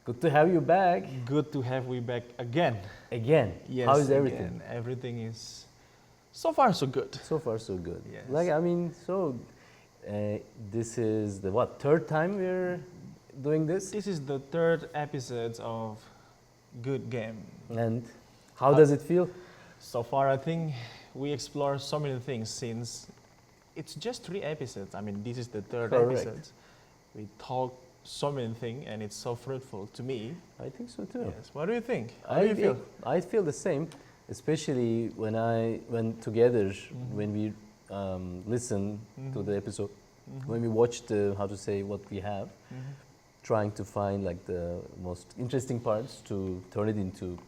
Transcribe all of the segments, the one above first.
Good to have you back. Good to have you back again. Again. Yes. How is everything? Again. Everything is so far so good. So far so good. Yes. This is the third time we're doing this? This is the third episode of Good Game. And how does it feel? So far, I think we explore so many things since it's just 3 episodes. I mean, this is the third Correct. episode. We talk so many things, and it's so fruitful to me. I think so too. Yes. What do you think? How do you feel? I feel the same, especially when together, when we listen to the episode, when we watch what we have, trying to find like the most interesting parts to turn it into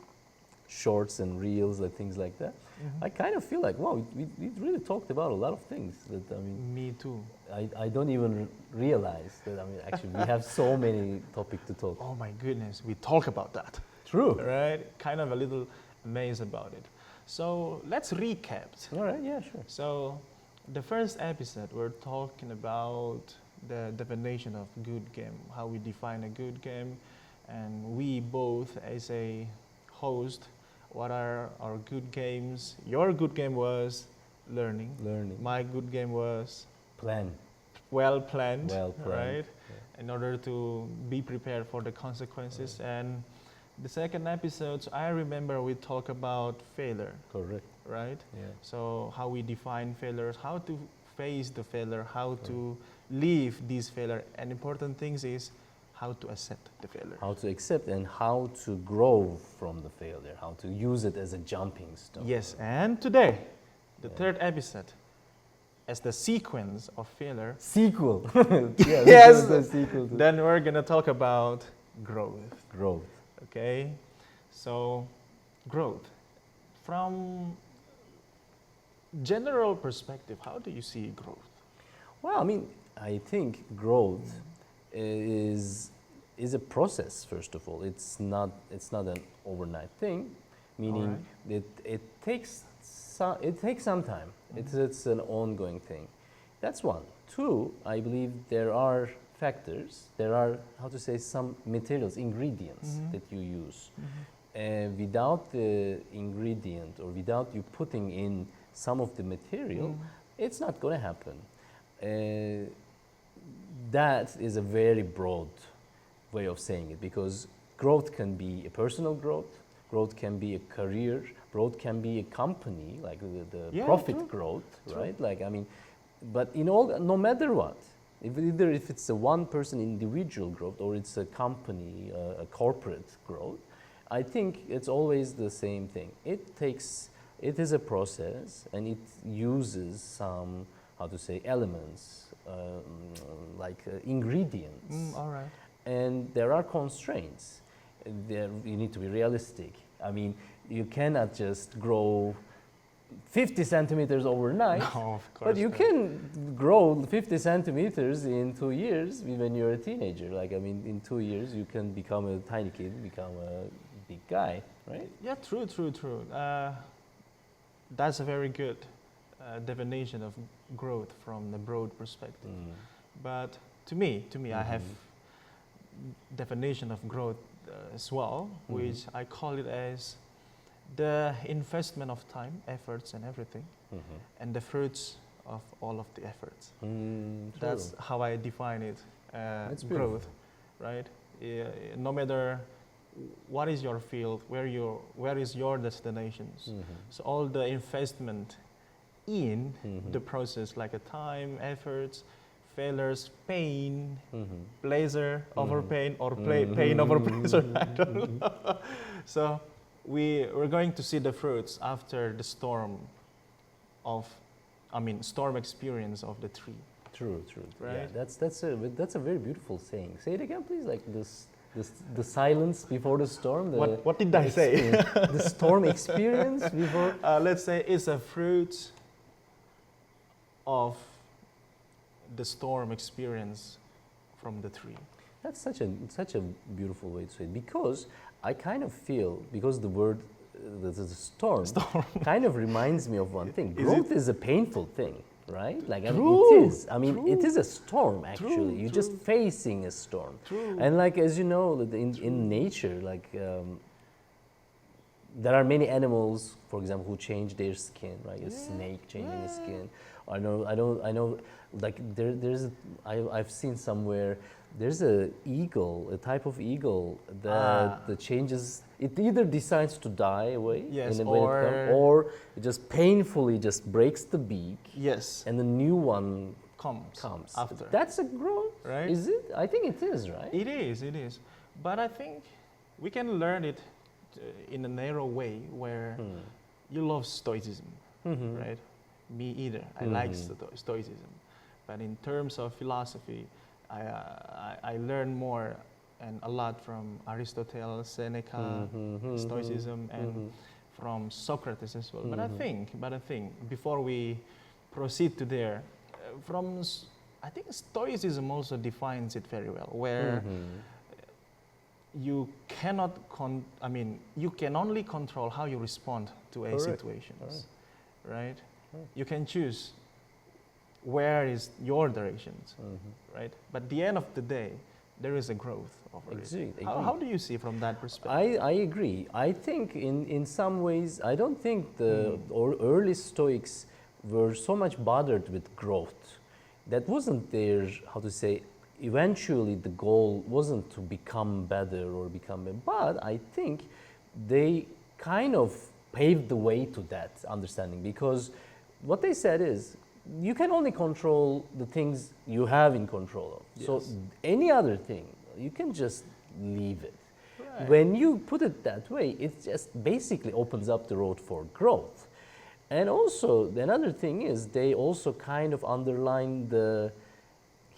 shorts and reels and things like that. I kind of feel like, wow, we really talked about a lot of things that, Me too. I don't even realize that, actually we have so many topics to talk. Oh my goodness, we talk about that. True. Right? Kind of a little amazed about it. So let's recap. All right, yeah, sure. So the first episode, we're talking about the definition of good game, how we define a good game, and we both as a host, what are our good games? Your good game was learning. My good game was well planned, right? Yeah. In order to be prepared for the consequences. Right. And the second episode, I remember we talk about failure. Correct. Right? Yeah. So how we define failures, how to face the failure, how to live this failure, and important things is how to accept the failure. How to accept and how to grow from the failure, how to use it as a jumping stone. Yes, and today, the third episode, as the sequence of failure. Sequel. Yes. The sequel Then we're going to talk about growth. Growth. Okay? So, growth. From general perspective, how do you see growth? Well, I think growth is a process. First of all, it's not an overnight thing, meaning it takes some time. It's an ongoing thing. That's one. 2, I believe there are factors. There are some materials, ingredients that you use. Without the ingredient or without you putting in some of the material, it's not going to happen. That is a very broad way of saying it, because growth can be a personal growth can be a career, growth can be a company, like the profit growth, right? But in all, no matter what, if it's a one-person individual growth or it's a company, a corporate growth, I think it's always the same thing. It is a process, and it uses some, elements, ingredients. All right. And there are constraints. You need to be realistic. You cannot just grow 50 centimeters overnight. No, of course. But you can grow 50 centimeters in 2 years when you're a teenager. In 2 years, you can become a tiny kid, become a big guy, right? Yeah, true. That's a very good definition of growth from the broad perspective. But to me, I have definition of growth as well, which I call it as the investment of time, efforts, and everything, and the fruits of all of the efforts. That's how I define it. Growth, right? No matter what is your field, where is your destinations. So all the investment in the process, like a time, efforts, failures, pain, pleasure over pain, or pain over pleasure, I don't know. So we're going to see the fruits after the storm experience of the tree. True. Right? Yeah, that's a very beautiful saying. Say it again, please. Like the silence before the storm. What did I say? The storm experience before. Let's say it's a fruit of the storm experience from the tree. That's such a beautiful way to say it, because I kind of feel, because the word the storm kind of reminds me of one thing. Growth is a painful thing. right? Like True. it is. I mean, True. it is a storm actually. True, You're true. just facing a storm. True. And like as you know, in nature, like there are many animals, for example, who change their skin, right? A snake changing his skin. I know. Like I've seen somewhere. There's a type of eagle that changes. It either decides to die away, Yes, or it just painfully just breaks the beak, Yes. and the new one Comes after. That's a growth, Right? Is it? I think it is, right? It is. But I think we can learn it in a narrow way where you love Stoicism, right? Me either. I like Stoicism. But in terms of philosophy, I learn more and a lot from Aristotle, Seneca, Stoicism, and from Socrates as well. But I think before we proceed to there, I think Stoicism also defines it very well, where you cannot, you can only control how you respond to a situations, right? You can choose where is your directions, right? But at the end of the day, there is a growth over it. How do you see from that perspective? I agree. I think in some ways, I don't think the early Stoics were so much bothered with growth. That wasn't their, eventually the goal wasn't to become better or become better, but I think they kind of paved the way to that understanding, because what they said is, you can only control the things you have in control of. Yes. So any other thing, you can just leave it. Right. When you put it that way, it just basically opens up the road for growth. And also, another thing is they also kind of underline the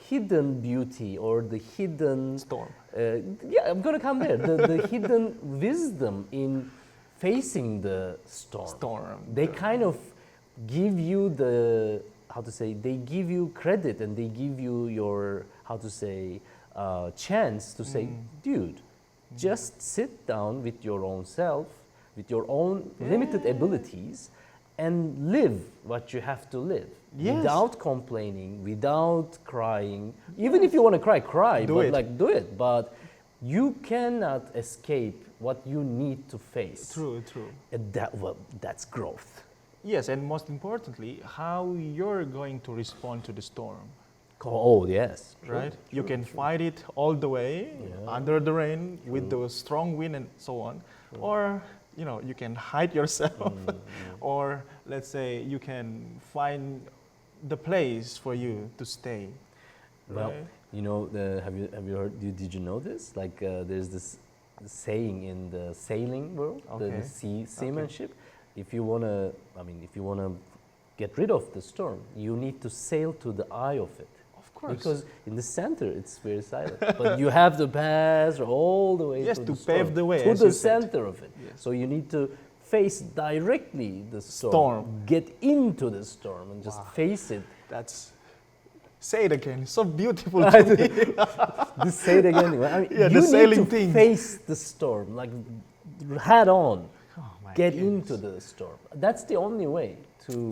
hidden beauty or the hidden... Storm. Yeah, I'm going to come there. The hidden wisdom in facing the storm. They kind of give you the... they give you credit and they give you your, chance to say, dude, just sit down with your own self, with your own limited abilities, and live what you have to live. Yes. Without complaining, without crying. Even if you want to cry, do it. But you cannot escape what you need to face. True. And that's growth. Yes, and most importantly, how you're going to respond to the storm. Oh, yes. Right? You can fight it all the way, under the rain, with the strong wind and so on. Or, you can hide yourself. Or, let's say, you can find the place for you to stay. Well, right? Have you heard, did you know this? Like, there's this saying in the sailing world, the seamanship. If you wanna get rid of the storm, you need to sail to the eye of it. Of course. Because in the center, it's very silent. But you have to pass all the way to the storm. Pave the way, to the center of it. Yes. So you need to face directly the storm. Get into the storm and just face it. Say it again. It's so beautiful to me. Just say it again. You need to face the storm, like head on. Get into the storm. That's the only way to,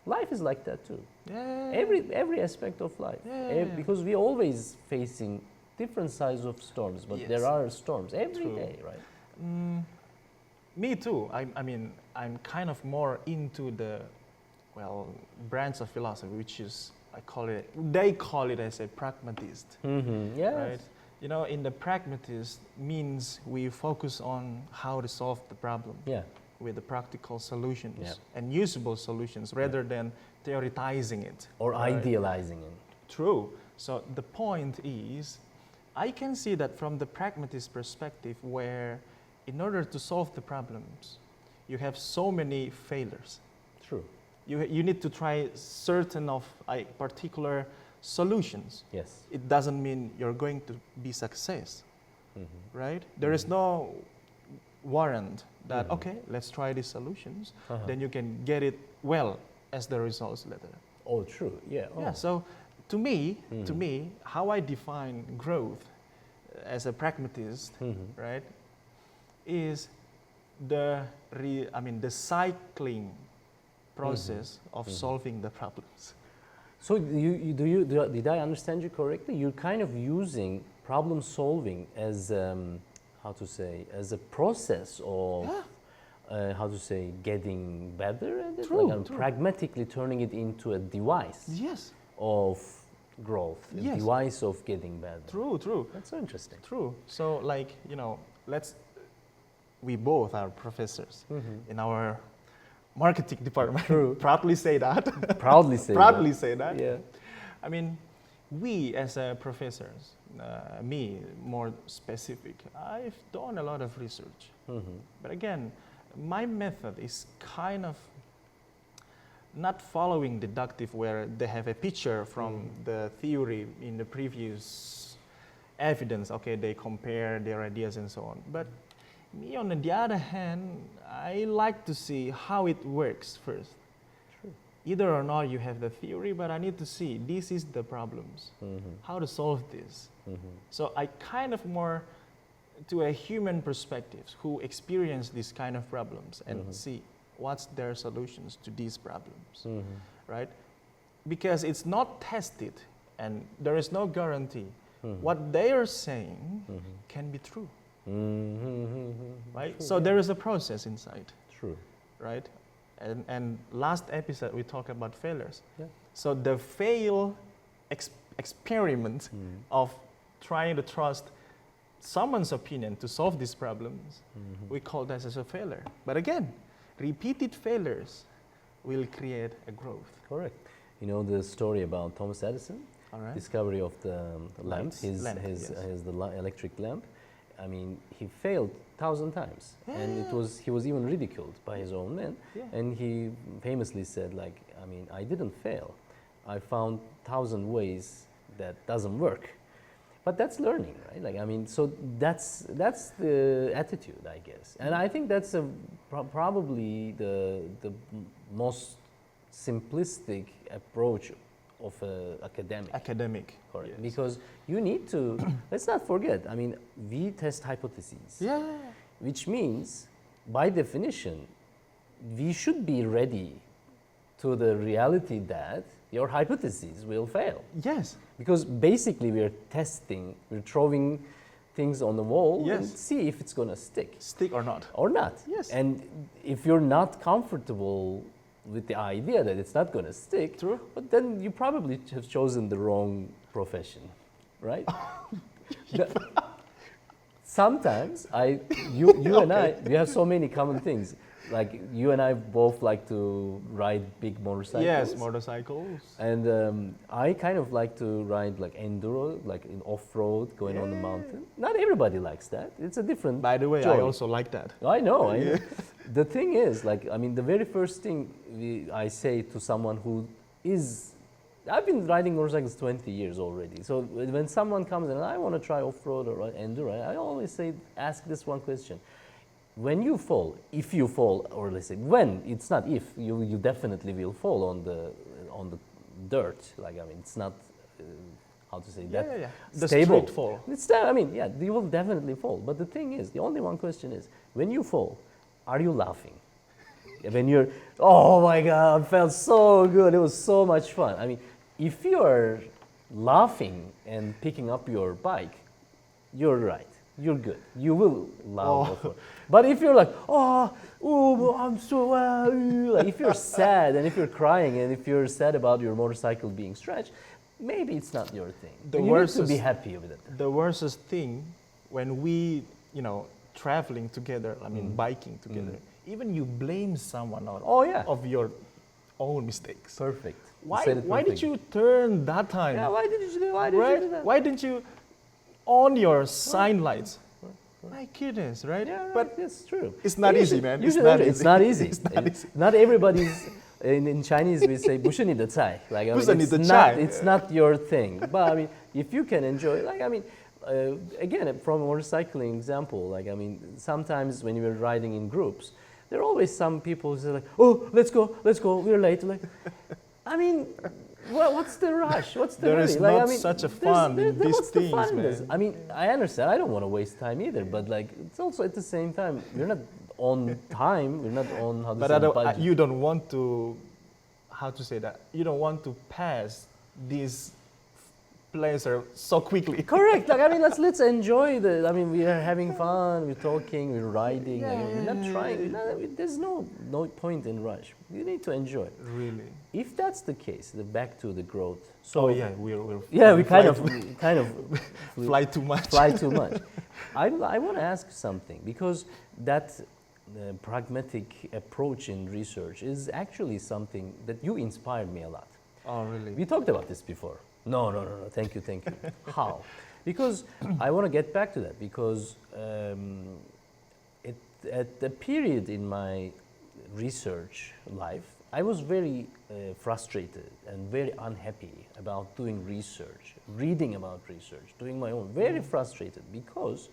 life is like that too. Yeah. Every aspect of life. Because we're always facing different sizes of storms, but there are storms every day, right? Me too. I'm kind of more into the, branch of philosophy, which is, they call it as a pragmatist. Yes. Right? In the pragmatist means we focus on how to solve the problem with the practical solutions and usable solutions rather than theoretizing it. Or idealizing it. True. So the point is, I can see that from the pragmatist perspective where in order to solve the problems, you have so many failures. True. You need to try certain of particular solutions. Yes. It doesn't mean you're going to be success, right? There is no warrant that, let's try these solutions, then you can get it well as the results later. Oh, true, yeah. Yeah, so to me, how I define growth as a pragmatist, right, is the cycling process of solving the problems. So did I understand you correctly? You're kind of using problem solving as as a process of getting better at it, True. pragmatically turning it into a device Yes. of growth, a Yes. device of getting better. True. That's so interesting. True. So we both are professors in our marketing department. True. Proudly say that. Proudly say Proudly that. say that. Yeah. I mean, we as professors, me more specific, I've done a lot of research. But again, my method is kind of not following deductive where they have a picture from the theory in the previous evidence. Okay, they compare their ideas and so on. But me, on the other hand, I like to see how it works first. True. Either or not you have the theory, but I need to see this is the problems, how to solve this. So I kind of more to a human perspectives who experience these kind of problems and see what's their solutions to these problems, right? Because it's not tested and there is no guarantee what they are saying can be true, right? True, So there is a process inside, True. right? And last episode we talked about failures. Yeah. So the fail experiment of trying to trust someone's opinion to solve these problems, we call that as a failure. But again, repeated failures will create a growth. Correct. You know the story about Thomas Edison, All right. discovery of the lamp, his electric lamp. I mean, he failed 1,000 times, and he was even ridiculed by his own men. Yeah. And he famously said, I didn't fail. I found 1,000 ways that doesn't work. But that's learning, right? So that's the attitude, I guess. And I think that's probably the most simplistic approach of an academic. Academic. Correct. Yes. Because you need to, let's not forget, we test hypotheses. Yeah. Which means, by definition, we should be ready to the reality that your hypotheses will fail. Yes. Because basically we're throwing things on the wall and Yes. see if it's going to stick. Stick or not. Or not. Yes. And if you're not comfortable with the idea that it's not going to stick, True. but then you probably have chosen the wrong profession, right? Sometimes you and I, we have so many common things. Like you and I both like to ride big motorcycles. Yes, motorcycles. And I kind of like to ride like enduro, like in off-road, going on the mountain. Not everybody likes that. It's a different By the way, joy. I also like that. I know. The thing is, the very first thing I say to someone who is, I've been riding motorcycles 20 years already. So when someone comes and I want to try off-road or enduro, I always ask this one question. When you fall, if you fall, or let's say when, it's not if, you definitely will fall on the dirt. It's not, The stable. street fall. You will definitely fall. But the thing is, the only one question is, when you fall, are you laughing? When you're, oh my God, I felt so good, it was so much fun. If you're laughing and picking up your bike, you're right. You're good. You will laugh. But if you're like, I'm so, if you're sad and if you're crying and if you're sad about your motorcycle being stretched, maybe it's not your thing. You need to be happy with it. The worst thing when we, traveling together, biking together, even you blame someone out of your own mistakes. Perfect. Why did you turn that time? Yeah, why did you do that? Why didn't you on your sign lights? My goodness, right? Yeah, right. But it's true. It's not easy, man. It's not easy. It's not easy. Not everybody's. In Chinese, we say "不是你的菜." It's not your thing. But if you can enjoy, again, from a motorcycling example, sometimes when you're riding in groups, there are always some people who say "Oh, let's go, we're late." What's the rush? What's the There hurry? is not such a fun in these things, man. I understand. I don't want to waste time either, but it's also at the same time we're not on time. We're not on budget. You don't want to how to say that, you don't want to pass this pleasure so quickly. Correct. Like, I mean, let's enjoy we are having fun, we're talking, we're riding. We're not trying. There's no point in rush. You need to enjoy. Really. If that's the case, back to the growth. So we kind of fly too much. Fly too much. I want to ask something, because that pragmatic approach in research is actually something that you inspired me a lot. Oh, really? We talked about this before. No. Thank you. How? Because I want to get back to that, because at the period in my research life, I was very frustrated and very unhappy about doing research, reading about research, doing my own. Very frustrated, because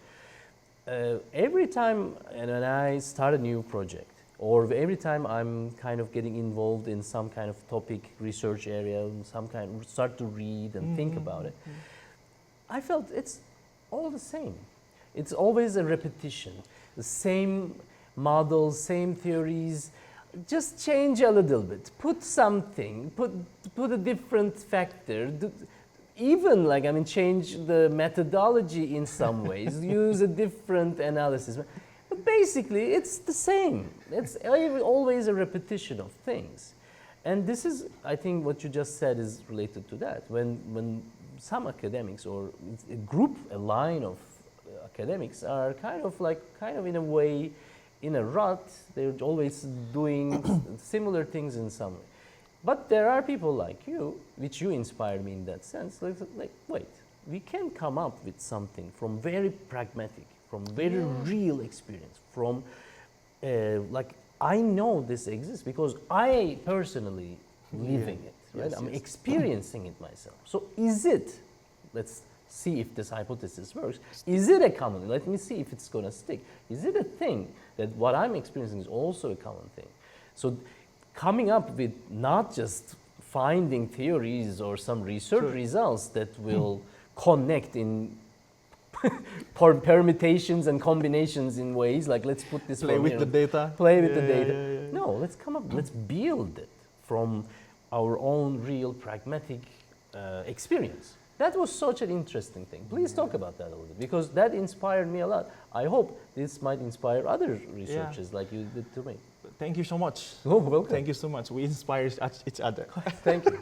every time when I start a new project, or every time I'm kind of getting involved in some kind of topic, research area, start to read and think about it, I felt it's all the same. It's always a repetition, the same models, same theories, just change a little bit, put something, put a different factor, even change the methodology in some ways, use a different analysis. But basically, it's the same. It's always a repetition of things. And this is, I think what you just said is related to that. When some academics, or a line of academics are kind of in a way, in a rut, they're always doing similar things in some way. But there are people like you, which you inspired me in that sense, wait, we can come up with something from very pragmatic, from very real experience, from I know this exists because I personally living it, right? I'm experiencing it myself. So let's see if this hypothesis works. Is it a common? Let me see if it's going to stick. Is it a thing that what I'm experiencing is also a common thing? So coming up with not just finding theories or some research results that will connect in permutations and combinations in ways like, let's put this play with the data. No, let's come up, let's build it from our own real pragmatic experience. That was such an interesting thing. Please talk about that a little bit, because that inspired me a lot. I hope this might inspire other researchers like you did to me. Thank you so much. Oh, welcome. Thank you so much. We inspire each other. Thank you.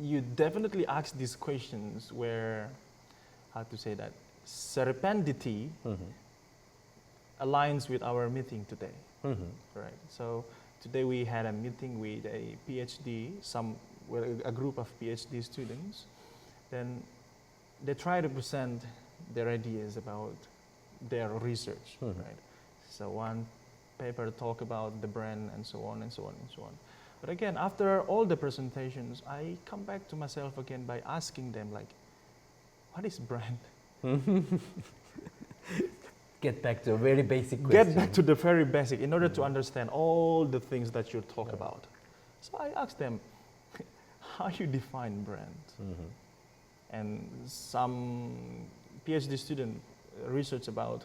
You definitely ask these questions where, how to say that, serendipity aligns with our meeting today. Right. So today we had a meeting with a PhD, a group of PhD students. Then they try to present their ideas about their research. Right. So one paper talk about the brand and so on and so on and so on. But again, after all the presentations, I come back to myself again by asking them, what is brand? Get back to a very basic question. Get back to the very basic in order to understand all the things that you talk about. So I asked them, how you define brand? And some PhD student research about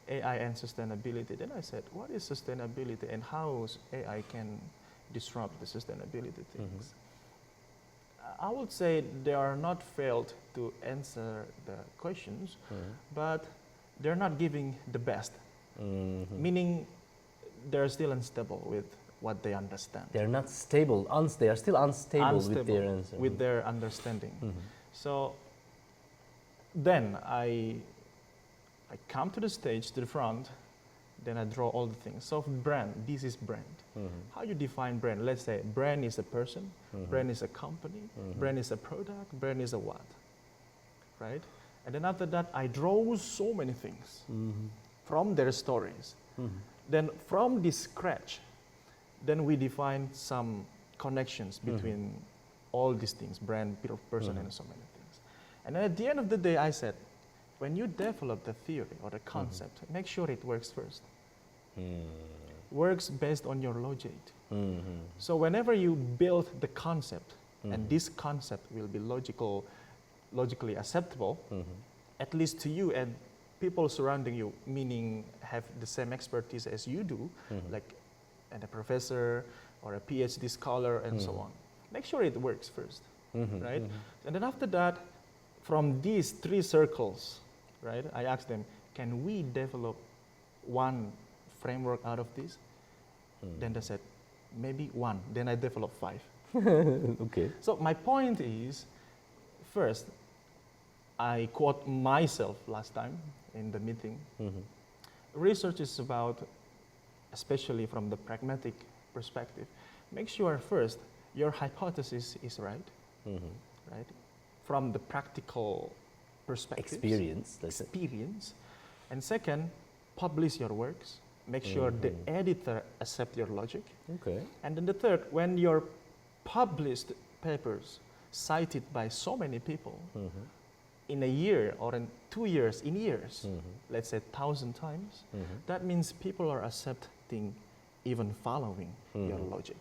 AI and sustainability. Then I said, what is sustainability and how AI can disrupt the sustainability things? I would say they are not failed to answer the questions, but they're not giving the best. Meaning they're still unstable with what they understand. They're not stable. They are still unstable with their answer. With their understanding. So then I come to the stage, to the front, then I draw all the things. So brand, this is brand. How you define brand? Let's say brand is a person, brand is a company, brand is a product, brand is a what, right? And then after that, I draw so many things from their stories. Then from this scratch, then we define some connections between all these things, brand, person, and so many things. And then at the end of the day, I said, when you develop the theory or the concept, make sure it works first. Works based on your logic. So whenever you build the concept, and this concept will be logically acceptable, at least to you and people surrounding you, meaning have the same expertise as you do, like and a professor or a PhD scholar and so on. Make sure it works first, right? And then after that, from these 3 circles, right, I asked them, can we develop one framework out of this? Then they said, maybe 1. Then I developed 5. Okay. So my point is, first, I quote myself last time in the meeting. Research is about, especially from the pragmatic perspective, make sure first your hypothesis is right, right? From the practical perspective. Experience. And second, publish your works. Make sure the editor accepts your logic. Okay. And then the third, when your published papers cited by so many people in a year or in 2 years, in years, let's say 1,000 times, that means people are accepting, even following your logic.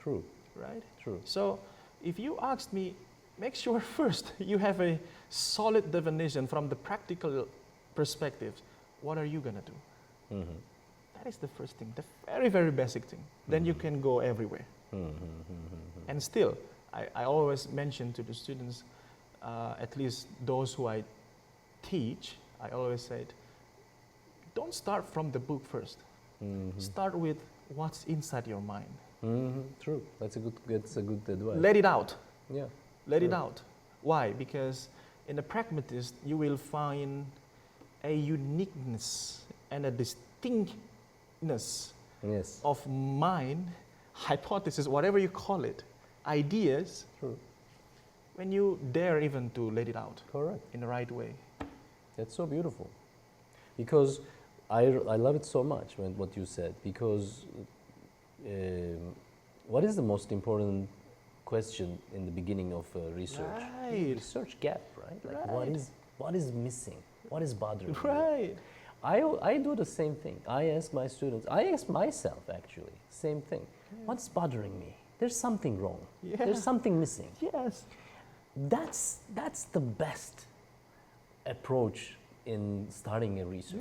True. Right? True. So if you ask me, make sure first you have a solid definition from the practical perspective. What are you going to do? That is the first thing, the very, very basic thing. Then you can go everywhere. And still, I always mention to the students, at least those who I teach, I always said, don't start from the book first. Start with what's inside your mind. True. That's a good advice. Let it out. Yeah. Let it out. Why? Because in the pragmatist, you will find a uniqueness and a distinctness of mind, hypothesis, whatever you call it, ideas. True. When you dare even to let it out. Correct. In the right way. That's so beautiful. Because I love it so much what you said, because what is the most important question in the beginning of research? Right. Research gap, right? Like right. what is missing? What is bothering right. you? I do the same thing. I ask my students, I ask myself actually, same thing. What's bothering me? There's something wrong. There's something missing. Yes. That's the best approach in starting a research.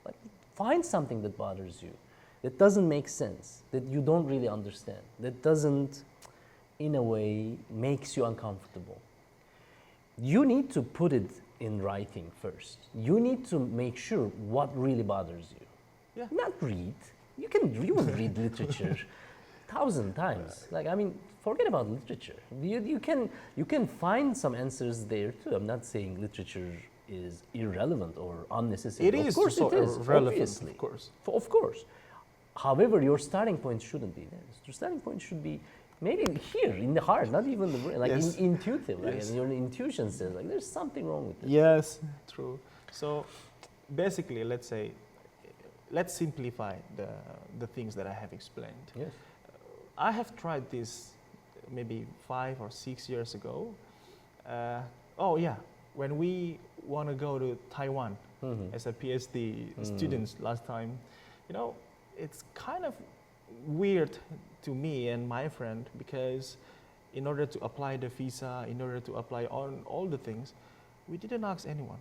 Like, find something that bothers you, that doesn't make sense, that you don't really understand, that doesn't, in a way, makes you uncomfortable. You need to put it in writing first. You need to make sure what really bothers you. Yeah. Not read. You will read literature 1,000 times. Like, I mean, forget about literature. You can find some answers there too. I'm not saying literature is irrelevant or unnecessary. It is. Of course so it is. Relevant, obviously. of course. Of course. However, your starting point shouldn't be there. Your starting point should be maybe here in the heart, not even the brain, like intuitive. Like, your intuition says, like, there's something wrong with it. Yes, true. So basically, let's simplify the things that I have explained. Yes. I have tried this maybe 5 or 6 years ago. When we want to go to Taiwan as a PhD students last time, it's kind of weird to me and my friend, because in order to apply the visa, in order to apply on all the things, we didn't ask anyone.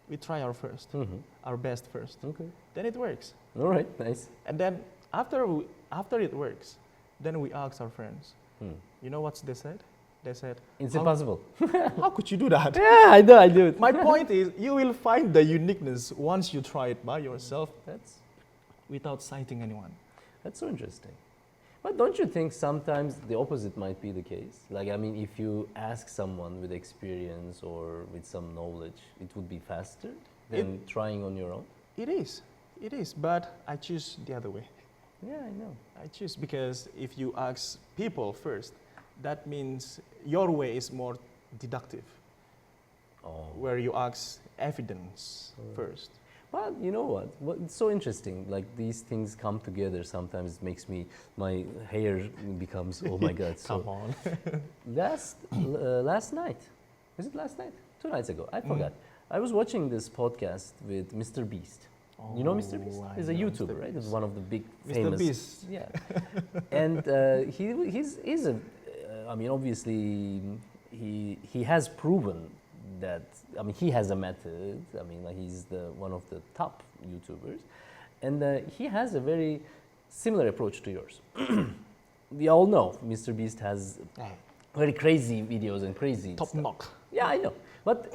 We try our best first. Okay. Then it works. All right, nice. And then after it works, then we ask our friends. You know what they said? They said, it's impossible. How could you do that? Yeah, I do it. My point is, you will find the uniqueness once you try it by yourself. That's without citing anyone. That's so interesting. But don't you think sometimes the opposite might be the case? Like, I mean, if you ask someone with experience or with some knowledge, it would be faster than trying on your own? It is, but I choose the other way. Yeah, I know. I choose because if you ask people first, that means your way is more deductive, where you ask evidence first. But you know what? It's so interesting. Like, these things come together. Sometimes it makes my hair becomes, oh my God. Come on. Last night, is it last night? 2 nights ago, I forgot. I was watching this podcast with MrBeast. You know MrBeast? He's a YouTuber, right? He's one of the big famous. MrBeast. Yeah. And he's a, I mean, obviously, he has proven that, I mean, he has a method. I mean, like, he's one of the top YouTubers, and he has a very similar approach to yours. We all know MrBeast has very crazy videos and crazy Top stuff. knock. Yeah, I know. But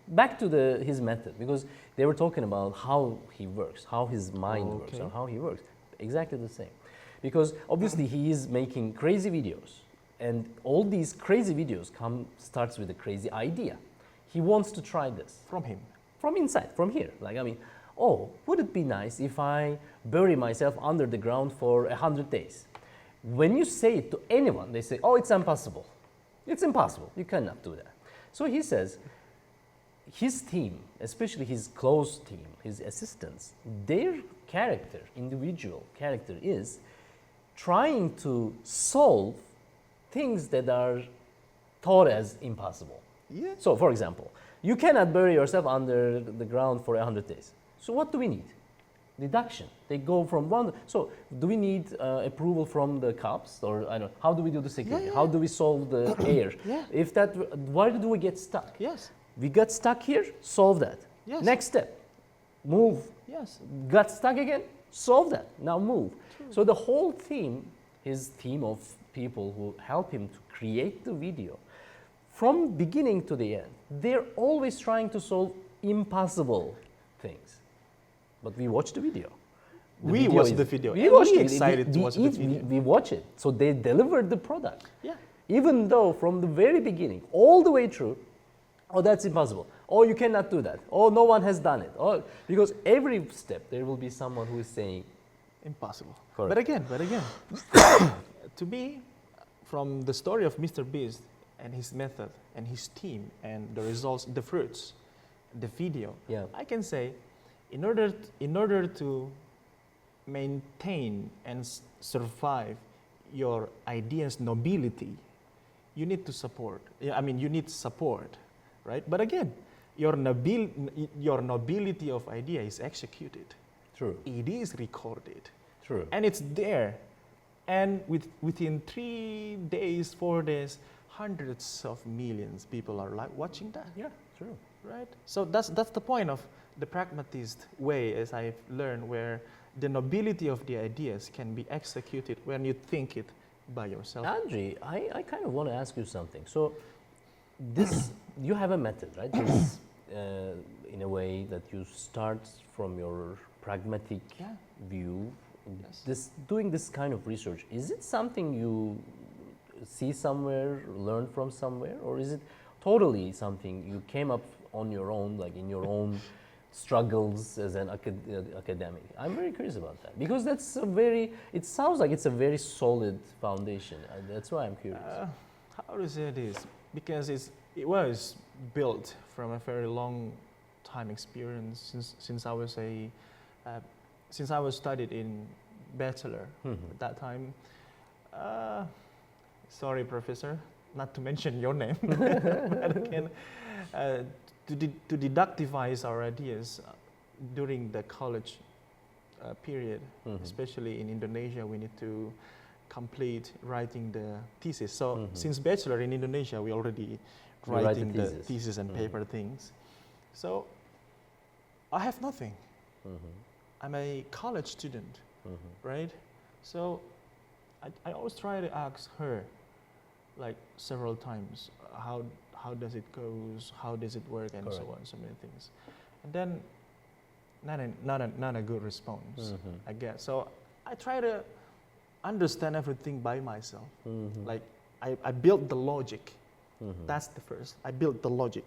back to his method, because they were talking about how he works, how his mind works, and how he works. Exactly the same. Because obviously he is making crazy videos, and all these crazy videos starts with a crazy idea. He wants to try this. From him. From inside, from here. Like, I mean, oh, would it be nice if I bury myself under the ground for 100 days? When you say it to anyone, they say, oh, it's impossible. It's impossible. You cannot do that. So he says, his team, especially his close team, his assistants, their character, individual character, is trying to solve things that are thought as impossible. Yeah. So, for example, you cannot bury yourself under the ground for 100 days. So what do we need? Deduction. They go from one. So do we need approval from the cops, or I don't know? How do we do the security? Yeah. How do we solve the air? Yeah. If that, why do we get stuck? Yes. We got stuck here. Solve that. Yes. Next step. Move. Yes. Got stuck again. Solve that. Now move. True. So the whole team, his team of people who help him to create the video, from beginning to the end, they're always trying to solve impossible things. But we watch the video. We watch the video. We watch it. Excited to watch the video. We watch it. So they delivered the product. Yeah. Even though from the very beginning, all the way through, oh, that's impossible. Oh, you cannot do that. Oh, no one has done it. Oh, because every step there will be someone who is saying impossible. Correct. But again, to me, from the story of MrBeast and his method and his team and the results, the fruits, the video, Yeah. I can say, in order to maintain and survive your idea's nobility, you need to support. I mean, you need support, right? But again, your nobility of idea is executed. True. It is recorded. True. And it's there. And within 3 days, 4 days, hundreds of millions people are watching that. Yeah, true. Right? So that's the point of the pragmatist way, as I've learned, where the nobility of the ideas can be executed when you think it by yourself. Andrei, I kind of want to ask you something. So this, you have a method, right? This, in a way that you start from your pragmatic view. Yes. Doing this kind of research, is it something you see somewhere, learn from somewhere, or is it totally something you came up on your own, like in your own struggles as an academic? I'm very curious about that, because that's it sounds like it's a very solid foundation. That's why I'm curious. How to say this? Because it was built from a very long time experience since I was since I was studied in bachelor at that time. Sorry, professor, not to mention your name, but again, to deductivize our ideas during the college period, especially in Indonesia, we need to complete writing the thesis. So since bachelor in Indonesia, we already writing the thesis and paper things. So I have nothing. I'm a college student, right? So I always try to ask her, like several times, how does it goes, how does it work, and so on, so many things. And then not a good response, I guess. So I try to understand everything by myself. Like I built the logic. That's the first. I built the logic.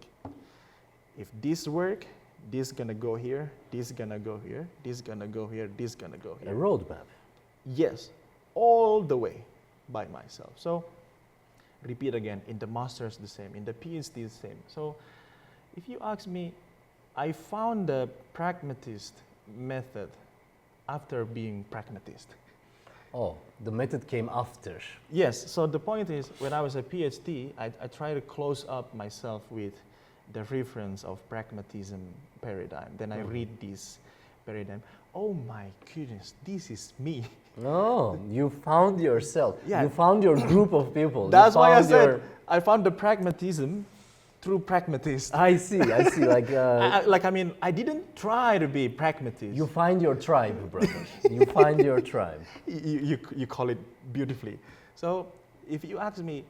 If this work, this gonna go here, this gonna go here, this gonna go here, this gonna go here. A roadmap. Yes, all the way by myself. So repeat again, in the master's the same, in the PhD the same. So if you ask me, I found the pragmatist method after being pragmatist. Oh, the method came after. Yes, so the point is, when I was a PhD, I try to close up myself with the reference of pragmatism paradigm. Then I read this paradigm. Oh my goodness, this is me. No, you found yourself. Yeah. You found your group of people. That's why I said I found the pragmatism true pragmatist. I see. Like, I didn't try to be pragmatist. you find your tribe, brother. You find your tribe. You call it beautifully. So if you ask me,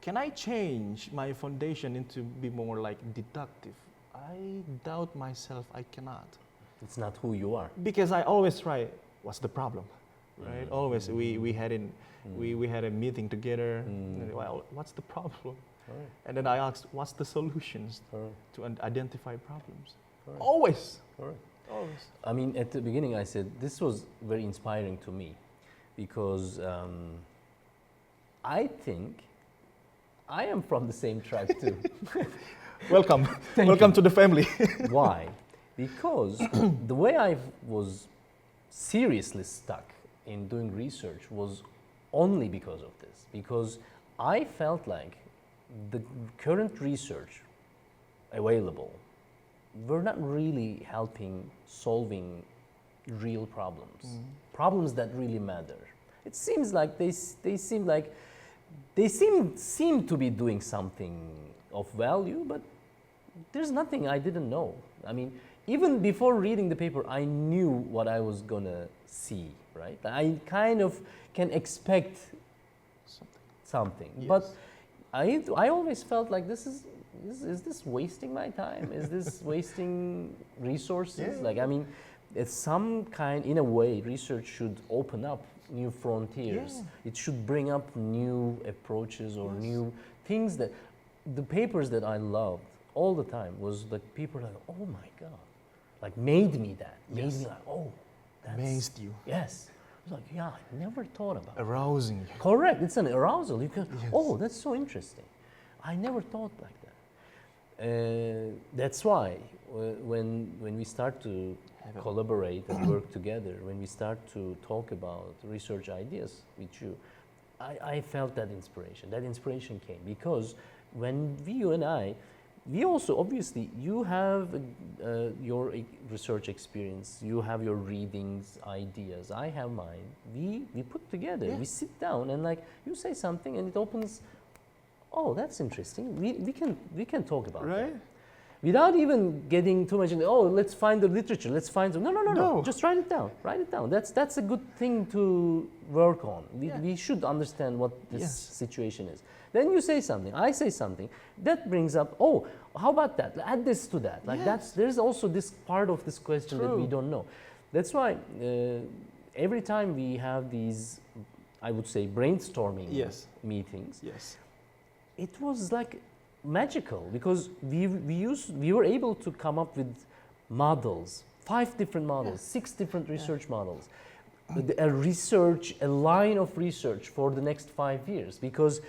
can I change my foundation into be more like deductive? I doubt myself I cannot. It's not who you are. Because I always try, what's the problem? Right? Always we had a meeting together. Well, what's the problem? Right. And then I asked, what's the solutions Right. to identify problems? Right. Always. Correct. Always. I mean, at the beginning, I said this was very inspiring to me because I think I am from the same tribe too. Welcome. Thank Welcome you. to the family. Why? Because the way I was seriously stuck in doing research was only because of this. Because I felt like the current research available were not really helping solving real problems, problems that really matter. It seems like they seem to be doing something of value, but there's nothing I didn't know. I mean, even before reading the paper, I knew what I was gonna see, right? I kind of can expect something. Yes. But I always felt like is this wasting my time? Is this wasting resources? Yeah. Like, I mean, it's some kind, in a way, research should open up new frontiers. Yeah. It should bring up new approaches or new things that, the papers that I loved all the time was like people like, oh my God, like made me that, made me like, oh, that's, Amazed you. yes. I was like, yeah, I never thought about it. Arousing you. Correct, it's an arousal. You can, Yes. oh, that's so interesting. I never thought like that. That's why when we start to collaborate and work together, when we start to talk about research ideas with you, I felt that inspiration. That inspiration came because when you and I, we also, obviously, you have your research experience, you have your readings, ideas, I have mine. We put together, we sit down and like, you say something and it opens, oh, that's interesting. We can talk about that. Right? Without even getting too much into, oh, let's find the literature, let's find some. No. No. Just write it down. Write it down. That's a good thing to work on. We should understand what this situation is. Then you say something, I say something. That brings up, oh, how about that? Add this to that. Like there's also this part of this question that we don't know. That's why every time we have these, I would say, brainstorming meetings, it was like magical because we were able to come up with models, 5 different models, 6 different research models, a line of research for the next 5 years, because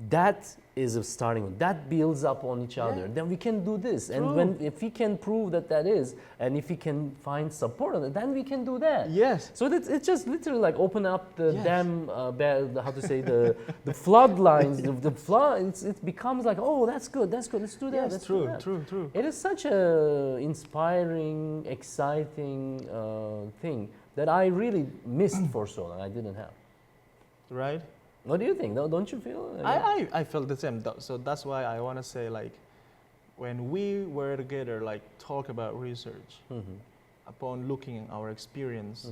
that is a starting point. That builds up on each other. Then we can do this, and if we can prove that is, and if we can find support on it, then we can do that. Yes. So it's just literally like open up the dam, how to say, the floodlines, the flood. It becomes like, oh, that's good. Let's do that. Yes, let's true, do that. true. It is such a inspiring, exciting thing that I really missed for so long. I didn't have. Right? What do you think? Don't you feel? I felt the same. So that's why I want to say, like, when we were together, like, talk about research, upon looking at our experience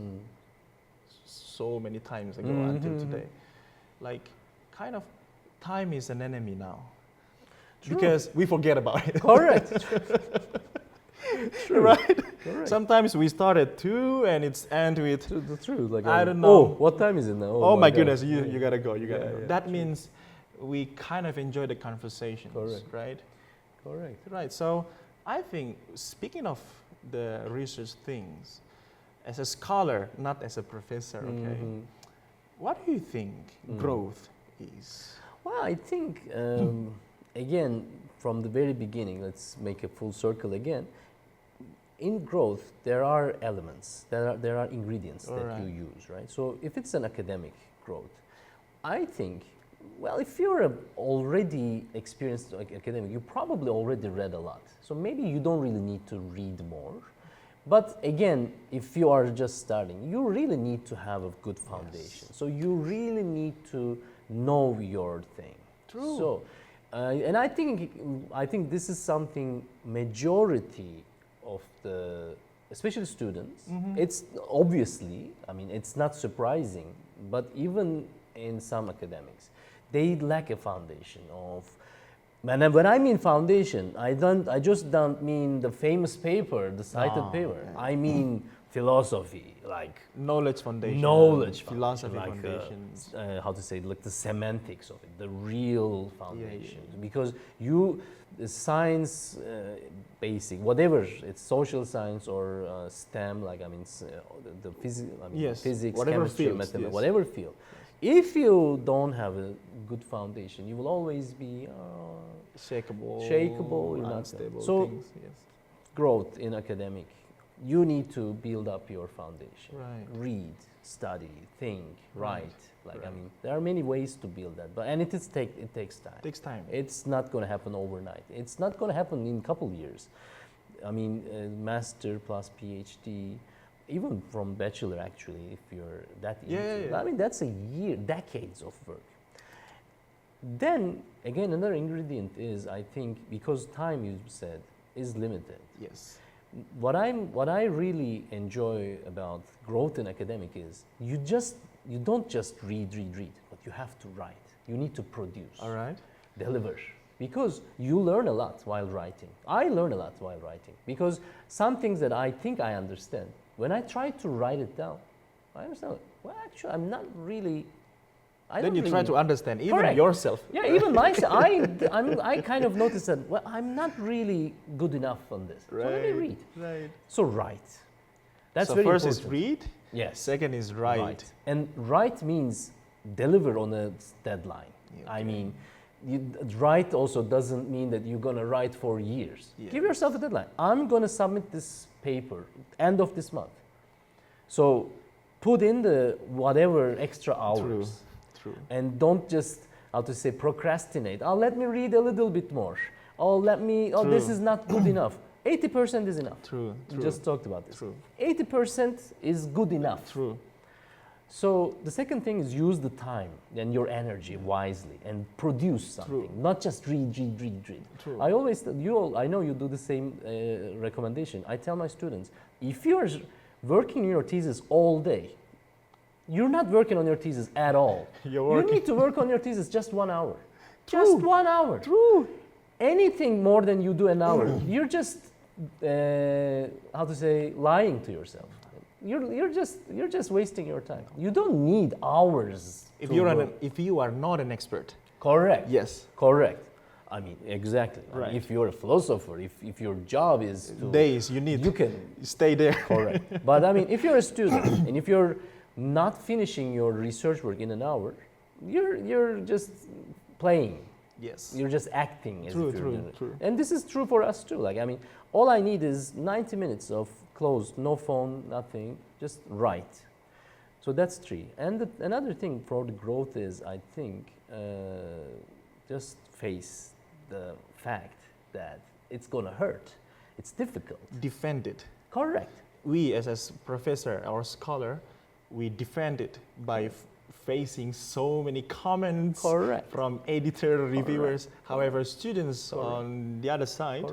so many times ago until today, like, kind of time is an enemy now. True. Because we forget about it. Correct. True. Right? Correct. Sometimes we start at 2 and it's end with, The truth. Like, I don't know. Oh, what time is it now? oh my God. goodness, you gotta go, you gotta go. yeah, That means we kind of enjoy the conversations, Correct. right? Correct. Right, so I think, speaking of the research things, as a scholar, not as a professor, okay, what do you think growth is? Well, I think, again, from the very beginning, let's make a full circle again. In growth, there are elements, there are ingredients that you use, right? So if it's an academic growth, I think, well, if you're already experienced academic, you probably already read a lot. So maybe you don't really need to read more. But again, if you are just starting, you really need to have a good foundation. So you really need to know your thing. True. So And I think this is something majority of the, especially students, it's obviously, I mean, it's not surprising, but even in some academics, they lack a foundation of, and when I mean foundation, I just don't mean the famous paper, the cited paper. Yeah. I mean philosophy, like Knowledge foundation. foundation, Philosophy like, foundations. how to say, like the semantics of it, the real foundation. yeah. Because the science, basic, whatever, it's social science or STEM, like I mean, the Yes, physics, whatever chemistry, fields, mathematics, yes. whatever field. If you don't have a good foundation, you will always be shakeable, you're not unstable so things. Yes. growth in academic. You need to build up your foundation. Right. Read, study, think, Right. write. Like I Right. mean, there are many ways to build that, but and it takes time. Takes time. It's not going to happen overnight. It's not going to happen in a couple years. I mean, master plus PhD, even from bachelor actually, if you're that into it. Yeah. I mean, that's a year, decades of work. Then again, another ingredient is, I think, because time, you said, is limited. Yes. What I really enjoy about growth in academic is you don't just read, but you have to write. You need to produce. All right. Deliver. Because you learn a lot while writing. I learn a lot while writing. Because some things that I think I understand, when I try to write it down, I understand, well, actually, I'm not really. Then you try to understand even Correct. yourself. Yeah, even myself. I kind of noticed that, well, I'm not really good enough on this. So let me read. Right. So write. That's so very first important. is read. Yes. Second is write. And write means deliver on a deadline. Yeah, I okay. mean, write also doesn't mean that you're going to write for years. Yeah. Give yourself a deadline. I'm going to submit this paper end of this month. So put in the whatever extra hours. True. And don't just, how to say, procrastinate. Oh, let me read a little bit more. Oh, this True. is not good enough. 80% is enough. True. We just talked about this. True. 80% is good enough. True. So the second thing is use the time and your energy wisely and produce something, not just read. True. I always, I know you do the same recommendation. I tell my students, if you're working on your thesis all day, you're not working on your thesis at all. You need to work on your thesis just 1 hour. Just 1 hour. True. Anything more than you do an hour, you're just, how to say, lying to yourself. You're just wasting your time. You don't need hours. If you are not an expert. Correct. Yes. Correct. I mean, exactly. I mean, Right. if you're a philosopher, if your job is to Days you can stay there. correct. But I mean, if you're a student and if you're not finishing your research work in an hour, you're just playing. Yes. You're just acting. As if you're doing it. True. And this is true for us too. Like, I mean, all I need is 90 minutes of closed, no phone, nothing, just write. So that's 3. And another thing for the growth is, I think, just face the fact that it's gonna hurt. It's difficult. Defend it. Correct. We as a professor or scholar, we defend it by facing so many comments Correct. from editor, reviewers. However, students on the other side,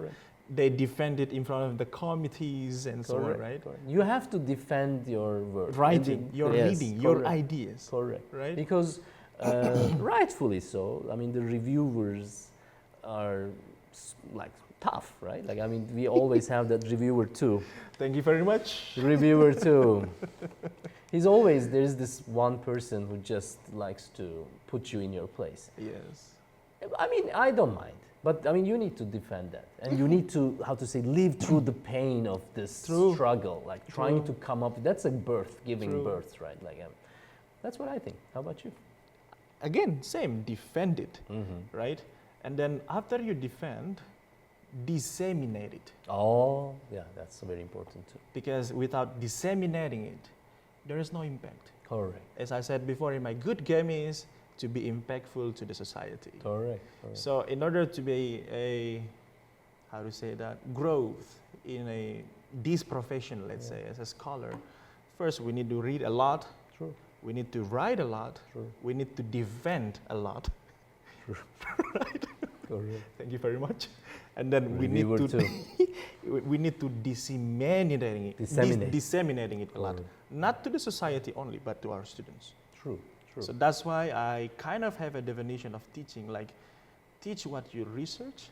they defend it in front of the committees and so on, right? Correct. You have to defend your work. Writing, your reading, your ideas. Correct. Right? Because rightfully so, I mean, the reviewers are like tough, right? Like, I mean, we always have that reviewer too. Thank you very much. Reviewer too. There's this one person who just likes to put you in your place. Yes. I mean, I don't mind. But I mean, you need to defend that. And you need to, how to say, live through the pain of this struggle, like trying to come up. That's a giving birth, right? Like, that's what I think. How about you? Again, same, defend it, right? And then after you defend, disseminate it. Oh, yeah, that's very important too. Because without disseminating it, there is no impact. Correct. As I said before, in my good game is to be impactful to the society. Correct. So in order to be growth in this profession, let's say, as a scholar, first we need to read a lot. True. We need to write a lot. True. We need to defend a lot. True. Right? Correct. Thank you very much. And then we were need to too. we need to disseminating it, disseminating it a lot, not to the society only, but to our students. True. So that's why I kind of have a definition of teaching, like teach what you research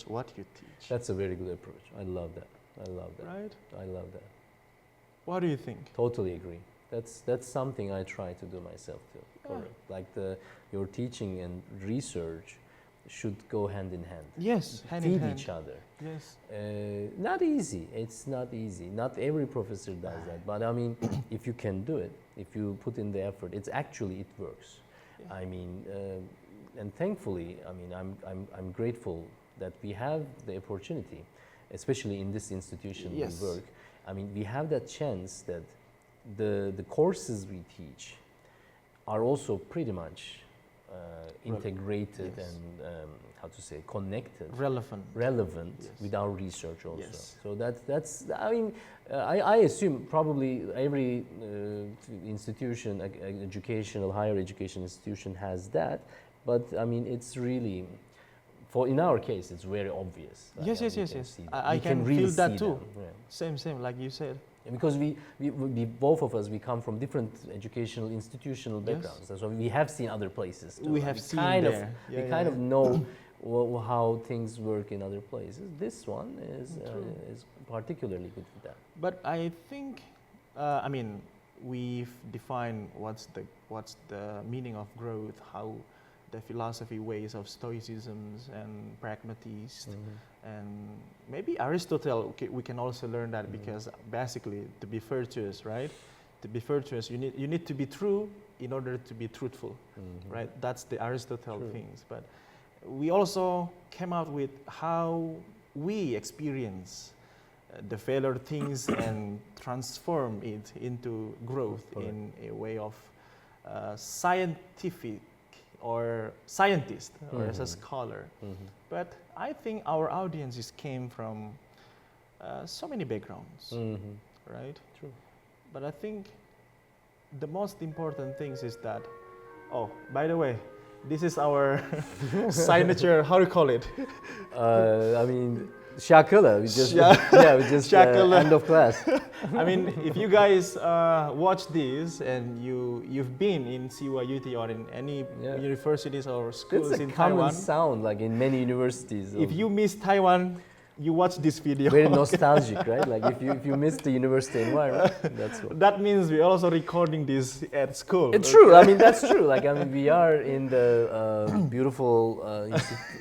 what you teach. That's a very good approach. I love that. Right? I love that. What do you think? Totally agree. That's something I try to do myself too. Yeah. Correct. Like your teaching and research should go hand in hand. Yes, hand in Feed hand. each other. Yes. Not easy. It's not easy. Not every professor does that. But I mean, if you can do it, if you put in the effort, it works. Yeah. I mean, and thankfully, I mean, I'm grateful that we have the opportunity, especially in this institution Yes. we work. I mean, we have that chance that the courses we teach are also pretty much integrated Yes. and how to say connected, Relevant. yes. with our research also. Yes. So that's I mean, I assume probably every institution, educational, higher education institution has that, but I mean it's really, in our case, it's very obvious. Yes. I We can really feel that see too. them, yeah. Same, like you said. Because we both of us, we come from different educational, institutional Yes. backgrounds. So we have seen other places too. We have seen kind there. of, we kind of know how things work in other places. This one is particularly good for that. But I think, I mean, we've defined what's the meaning of growth, how the philosophy ways of Stoicism and Pragmatism, and maybe Aristotle. Okay, we can also learn that because basically, to be virtuous, right? To be virtuous, you need to be true in order to be truthful, right? That's the Aristotle things. But we also came out with how we experience the failure things and transform it into growth in a way of scientific or scientist or as a scholar. But I think our audiences came from so many backgrounds, right? True. But I think the most important things is that, oh, by the way, this is our signature, how do you call it? I mean, Shakala, we just Shakala. End of class. I mean, if you guys watch this and you've been in CYUT or in any universities or schools It's a in common Taiwan, sound, like in many universities. if you miss Taiwan, you watch this video. Very nostalgic, right? Like if you miss the university environment, that's what. That means we're also recording this at school. It's true. I mean, that's true. Like, I mean, we are in the beautiful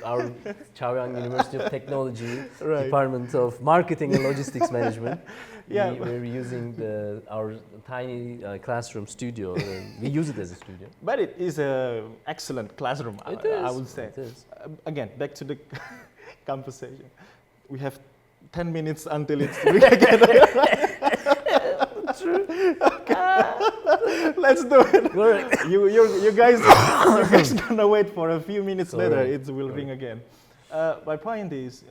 our Chaoyang University of Technology Department of Marketing and Logistics Management. Yeah. We're using our tiny classroom studio. We use it as a studio. But it is an excellent classroom, It is. I would say. It is. Again, back to the conversation. We have 10 minutes until it's again. True. Let's do it. You guys gonna wait for a few minutes later. It will ring again. My point is,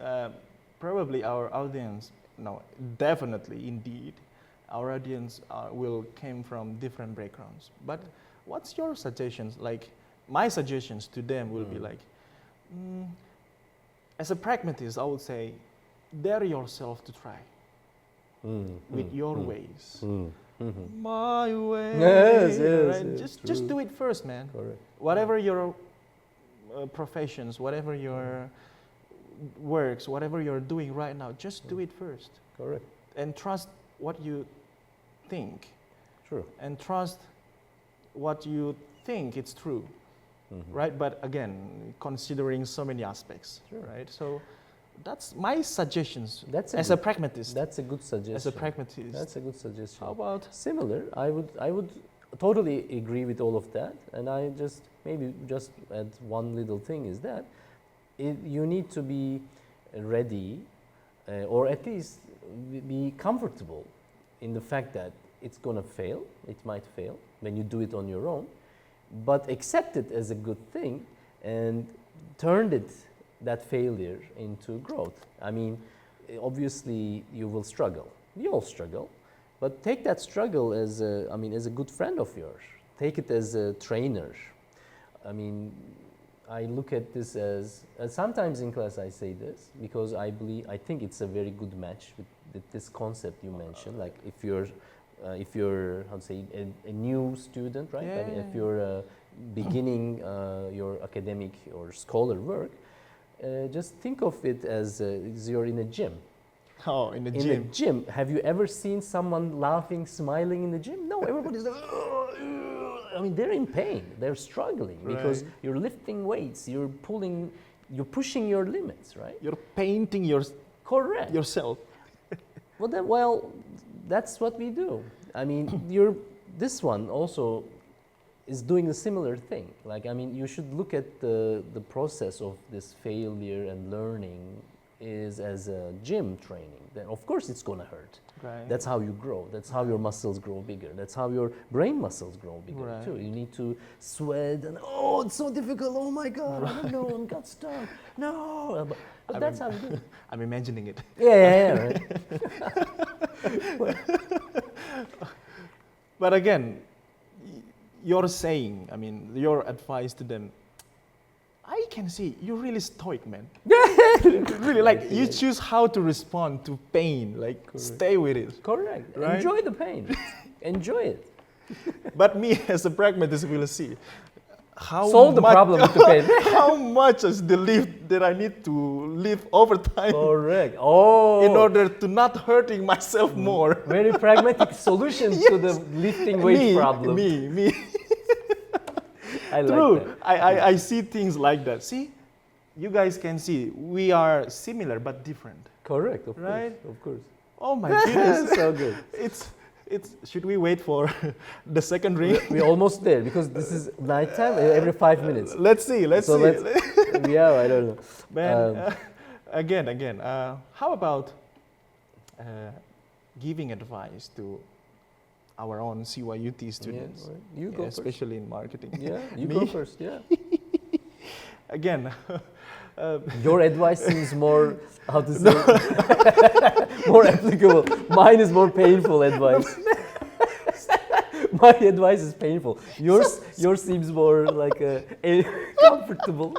probably our audience, no, definitely, indeed, our audience will came from different backgrounds. But what's your suggestions? Like, my suggestions to them will be like, as a pragmatist, I would say, dare yourself to try with your ways. My way. Yes, right? yes, Just do it first, man. Correct. Whatever your professions, whatever your works, whatever you're doing right now, just do it first. Correct. And trust what you think. True. And trust what you think it's true. Right? But again, considering so many aspects, right? So that's my suggestions as a pragmatist. That's a good suggestion. As a pragmatist. That's a good suggestion. How about similar? I would totally agree with all of that, and I just add one little thing is that you need to be ready, or at least be comfortable in the fact that it's gonna fail. It might fail when you do it on your own, but accept it as a good thing and turn that failure into growth. I mean, obviously you will struggle. We all struggle, but take that struggle as a good friend of yours. Take it as a trainer. I mean, I look at this as sometimes in class I say this because I think it's a very good match with this concept you mentioned. Like if you're how to say a new student, right? Yeah, I mean, if you're beginning your academic or scholar work, just think of it as you're in a gym. Oh, in the In gym. a gym, have you ever seen someone laughing, smiling in the gym? No, everybody's like, I mean, they're in pain. They're struggling because Right. you're lifting weights, you're pushing your limits, right? You're painting Correct. yourself. Well, that's what we do. I mean, this one also is doing a similar thing. Like, I mean, you should look at the process of this failure and learning is as a gym training. Then of course it's gonna hurt. Right. That's how you grow. That's how your muscles grow bigger. That's how your brain muscles grow bigger Right. too. You need to sweat and it's so difficult. Oh my God, I don't know, I got stuck. No, but that's how you do it. I'm imagining it. Yeah, right. But again, you're saying, I mean, your advice to them, I can see you're really stoic, man. Really, like you choose how to respond to pain, like stay with it. Correct. Right? Enjoy the pain. Enjoy it. But me, as a pragmatist, will see how Solve the problem with the pain. how much is the lift that I need to live over time Correct. Oh. in order to not hurting myself more. Very pragmatic solution to the lifting weight problem. Me. I like True. that. I see things like that. See, you guys can see we are similar but different. Correct. Of Right? course. Of course. Oh my goodness. So good. It's. Should we wait for the second ring? We're almost there because this is nighttime every 5 minutes. Let's see. Yeah, I don't know. Man, again. How about giving advice to our own CYUT students, Yeah, right. You go first. especially in marketing? Yeah, you Me? go first. Yeah. Again, Your advice seems more, how to say, more applicable. Mine is more painful advice. My advice is painful. Yours seems more like comfortable.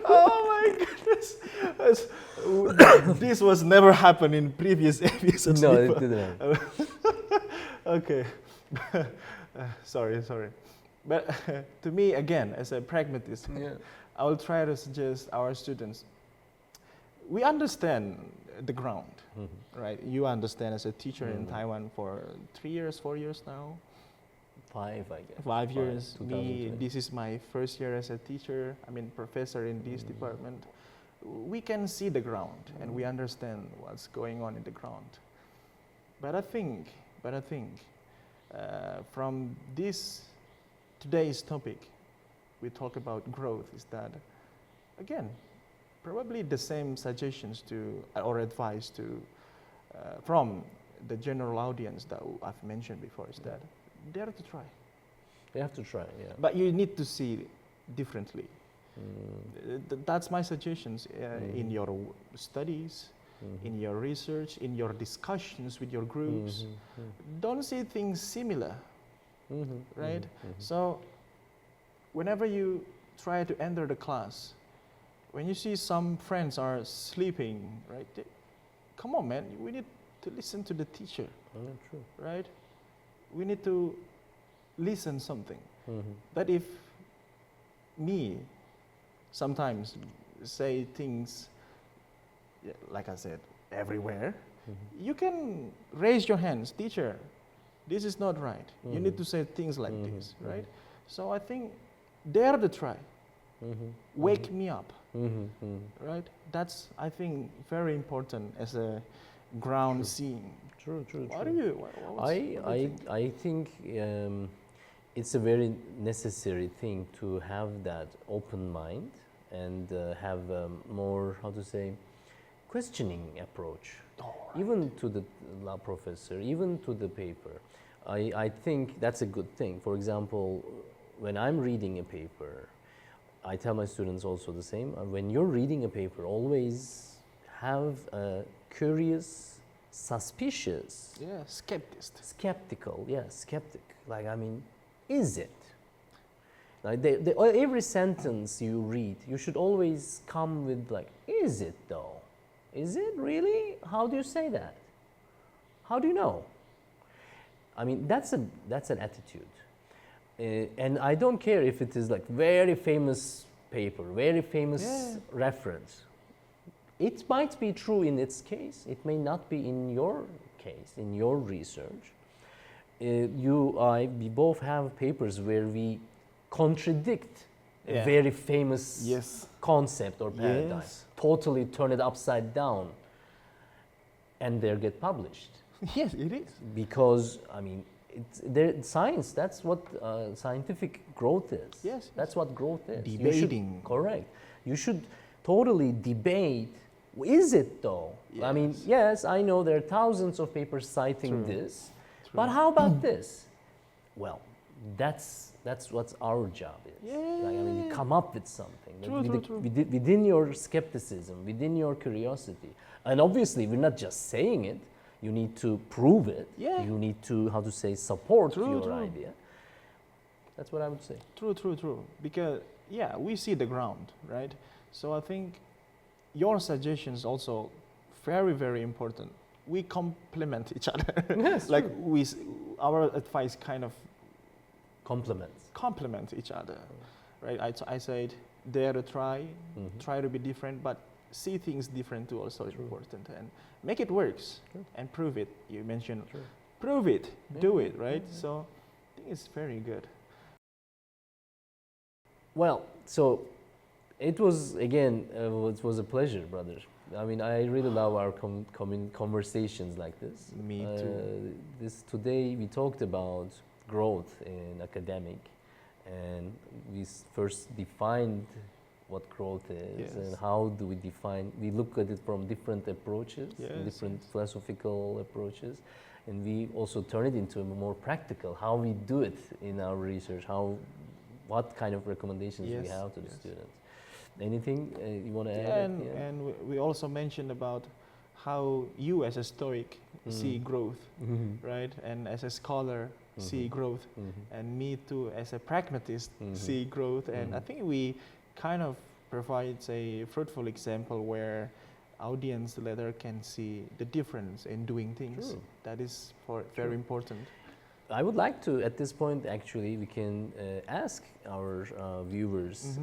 oh my goodness, this was never happened in previous episodes. No, it didn't happen. Okay, sorry. But to me, again, as a pragmatist, Yeah. I will try to suggest our students, we understand the ground, right? You understand as a teacher in Taiwan for 3 years, 4 years now? 5, I guess. 5 years. 5, Me, 2020. this is my first year as a teacher, professor in this department. We can see the ground and we understand what's going on in the ground. But I think, from today's topic, we talk about growth, is that, again, probably the same suggestions or advice from the general audience that I've mentioned before, is that dare to try. You have to try, yeah. But you need to see differently. That's my suggestions in your studies, in your research, in your discussions with your groups. Don't see things similar, right? So whenever you try to enter the class, when you see some friends are sleeping, right? Come on, man, we need to listen to the teacher, True. right? We need to listen something. That if me sometimes say things, like I said, everywhere, you can raise your hands, teacher, this is not right. You need to say things like this, right? So I think dare to try. Wake me up, right? That's, I think, very important as a ground seeing. True. What do you? I think it's a very necessary thing to have that open mind and have a more, how to say, questioning approach, even to the law professor, even to the paper. I think that's a good thing. For example, when I'm reading a paper, I tell my students also the same. When you're reading a paper, always have a curious, suspicious, skeptic. skeptical, skeptic. Like, I mean, is it? Like every sentence you read, you should always come with like, is it though? Is it really? How do you say that? How do you know? I mean, that's an attitude. And I don't care if it is like very famous paper, very famous reference. It might be true in its case. It may not be in your case, in your research. We both have papers where we contradict a very famous concept or paradigm, totally turn it upside down, and they get published. Yes, it is. Because, I mean, science, that's what scientific growth is. Yes. That's what growth is. Debating. Correct. You should totally debate, is it though? Yes. I mean, yes, I know there are thousands of papers citing this, but how about this? Well, that's what our job is. Yeah. Like, I mean, you come up with something True. within your skepticism, within your curiosity. And obviously, we're not just saying it. You need to prove it. Yeah. You need to, support your True. idea. That's what I would say. True. Because, we see the ground, right? So I think your suggestions also very, very important. We complement each other. Yes, like our advice kind of complement each other, right? I said, dare to try to be different, but see things different too also is important, and make it works and prove it. You mentioned prove it, do it, right? So I think it's very good. Well, so it was again, it was a pleasure, brother. I mean, I really love our conversations like this. Me too. Today we talked about growth in academic, and we first defined what growth is and how do we define. We look at it from different approaches, different philosophical approaches, and we also turn it into a more practical, how we do it in our research, what kind of recommendations we have to the students. Anything you want to add? And we also mentioned about how you as a Stoic see growth, right? And as a scholar see growth, and me too as a pragmatist see growth. And I think we kind of provides a fruitful example where audience later can see the difference in doing things. True. That is very important. I would like to, at this point, actually, we can ask our viewers,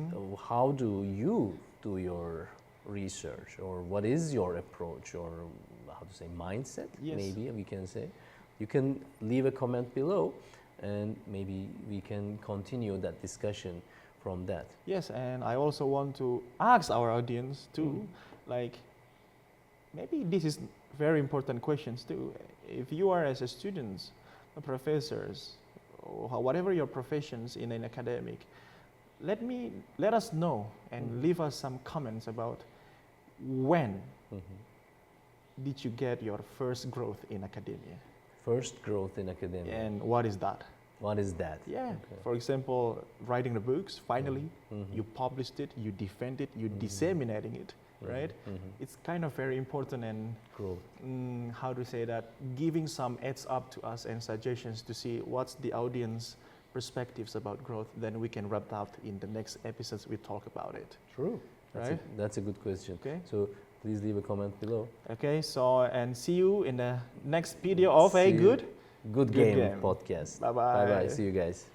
how do you do your research, or what is your approach, or mindset, maybe we can say. You can leave a comment below, and maybe we can continue that discussion from that. Yes, and I also want to ask our audience too, like, maybe this is very important questions too. If you are as a student, professors, or whatever your professions in an academic, let us know and leave us some comments about when did you get your first growth in academia? First growth in academia. And what is that? What is that? Yeah. Okay. For example, writing the books, finally, you published it, you defend it, you disseminating it, right? It's kind of very important, and how to say that, giving some heads up to us and suggestions to see what's the audience perspectives about growth. Then we can wrap up in the next episodes we talk about it. True. That's a good question. Okay. So please leave a comment below. Okay. So, and see you in the next video of a Good Game podcast. Bye bye. Bye bye. See you guys.